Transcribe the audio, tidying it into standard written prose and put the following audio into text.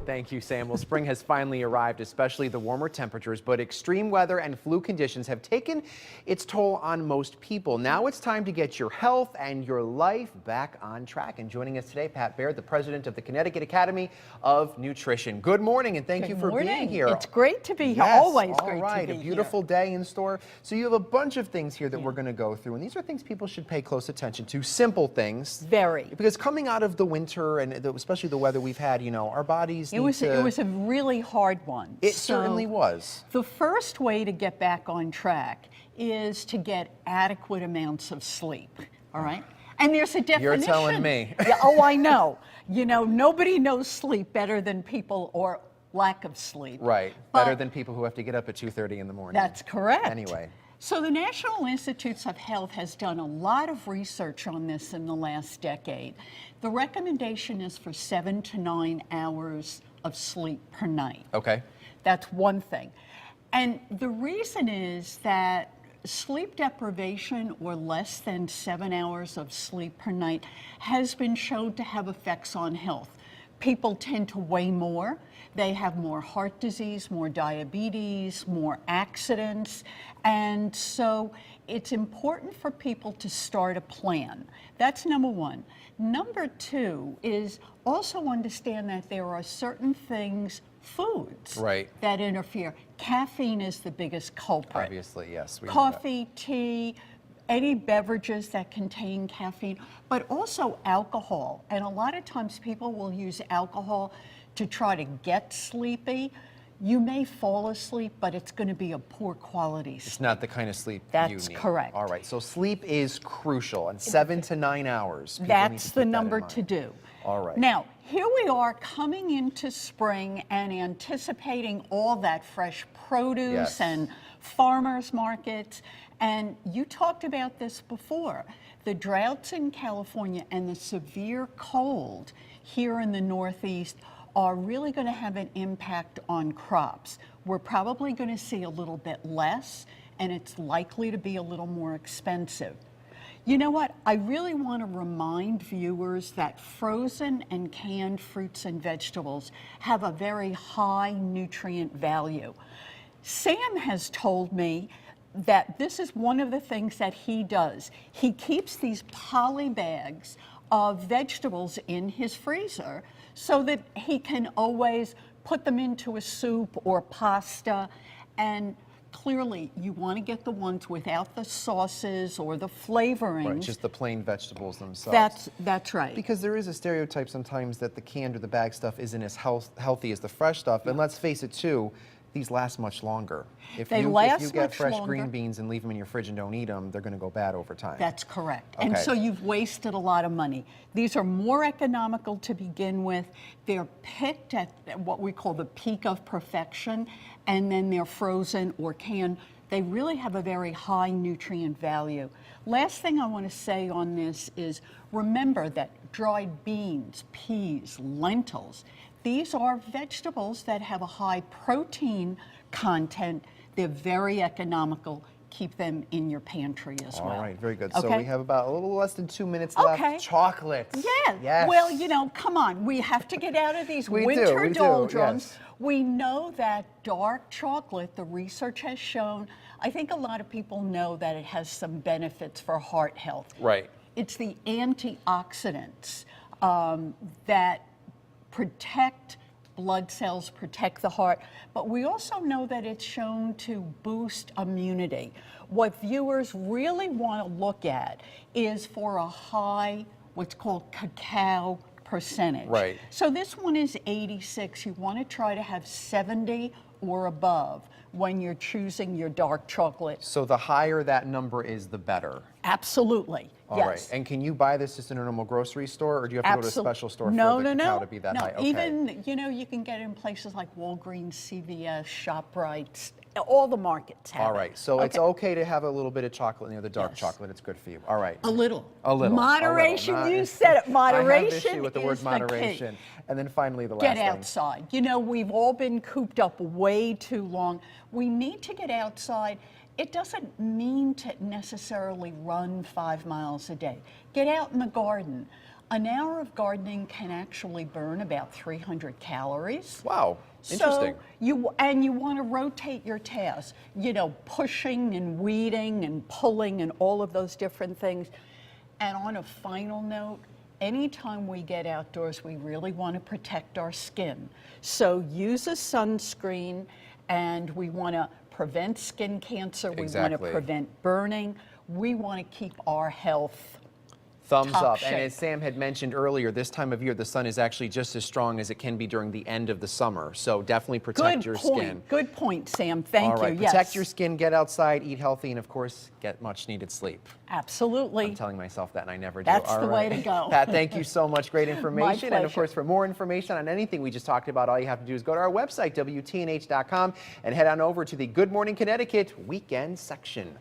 Thank you, Sam. Well, spring has finally arrived, especially the warmer temperatures, but extreme weather and flu conditions have taken its toll on most people. Now it's time to get your health and your life back on track. And joining us today, Pat Baird, the president of the Connecticut Academy of Nutrition. Good morning, and thank you for being here. It's great to be here. Yes, Always great to be here. All right, a beautiful day in store. So you have a bunch of things here that we're going to go through, and these are things people should pay close attention to. Simple things. Very. Because coming out of the winter, and especially the weather we've had, you know, our bodies It was a really hard one. It certainly was. The first way to get back on track is to get adequate amounts of sleep, all right? And there's a definition. You're telling me. Yeah, oh, I know. You know, nobody knows sleep better than people, or lack of sleep. Right. Better than people who have to get up at 2:30 in the morning. That's correct. Anyway. So the National Institutes of Health has done a lot of research on this in the last decade. The recommendation is for 7 to 9 hours of sleep per night. Okay. That's one thing. And the reason is that sleep deprivation, or less than 7 hours of sleep per night, has been shown to have effects on health. People tend to weigh more. They have more heart disease, more diabetes, more accidents. And so it's important for people to start a plan. That's number one. Number two is also understand that there are certain things, foods, that interfere. Caffeine is the biggest culprit. Obviously, yes. Coffee, tea, any beverages that contain caffeine, but also alcohol. And a lot of times people will use alcohol to try to get sleepy. You may fall asleep, but it's going to be a poor quality sleep. It's not the kind of sleep you need. That's correct. All right, so sleep is crucial, and 7 to 9 hours. That's the number to do. All right. Now, here we are coming into spring and anticipating all that fresh produce and farmers markets. And you talked about this before. The droughts in California and the severe cold here in the Northeast are really going to have an impact on crops. We're probably going to see a little bit less, and it's likely to be a little more expensive. You know what? I really want to remind viewers that frozen and canned fruits and vegetables have a very high nutrient value. Sam has told me that this is one of the things that he does. He keeps these poly bags of vegetables in his freezer so that he can always put them into a soup or pasta. And clearly, you want to get the ones without the sauces or the flavorings. Right, just the plain vegetables themselves. That's right. Because there is a stereotype sometimes that the canned or the bag stuff isn't as healthy as the fresh stuff. And let's face it, too, these last much longer. If you get fresh green beans and leave them in your fridge and don't eat them, they're going to go bad over time. That's correct. Okay. And so you've wasted a lot of money. These are more economical to begin with. They're picked at what we call the peak of perfection, and then they're frozen or canned. They really have a very high nutrient value. Last thing I want to say on this is remember that dried beans, peas, lentils, these are vegetables that have a high protein content. They're very economical. Keep them in your pantry as well. All right, very good. Okay. So we have about a little less than 2 minutes left. Chocolate. Yeah. Yes. Well, you know, come on. We have to get out of these winter doldrums. Yes. We know that dark chocolate, the research has shown, I think a lot of people know that it has some benefits for heart health. Right. It's the antioxidants that protect blood cells, protect the heart, but we also know that it's shown to boost immunity. What viewers really want to look at is for a high, what's called cacao percentage. Right. So this one is 86. You want to try to have 70 or above when you're choosing your dark chocolate. So the higher that number is, the better. Absolutely. All right. And can you buy this just in a normal grocery store, or do you have to go to a special store for the cacao to be that high? Okay. Even, you know, you can get it in places like Walgreens, CVS, ShopRite, all the markets have All right. So it's okay to have a little bit of chocolate near the dark chocolate. It's good for you. All right. A little. A little. Moderation, you said it. Moderation. I have issue with the word moderation. And then finally, the last Get thing. outside. You know, we've all been cooped up way too long. We need to get outside. It doesn't mean to necessarily run 5 miles a day. Get out in the garden. an hour of gardening can actually burn about 300 calories. Wow, interesting. So you want to rotate your tasks, pushing and weeding and pulling and all of those different things. And on a final note, anytime we get outdoors, we really want to protect our skin. So use a sunscreen, and we want to prevent skin cancer. We want to prevent burning. We want to keep our health Thumbs top up. shape. And as Sam had mentioned earlier, this time of year, the sun is actually just as strong as it can be during the end of the summer. So definitely protect your skin. Good point, Sam. Thank All right, you. protect your skin, get outside, eat healthy, and of course, get much needed sleep. Absolutely. I'm telling myself that and I never do. That's All the way to go. Pat, thank you so much. Great information. My And of pleasure. course, for more information on anything we just talked about, all you have to do is go to our website, WTNH.com, and head on over to the Good Morning Connecticut weekend section.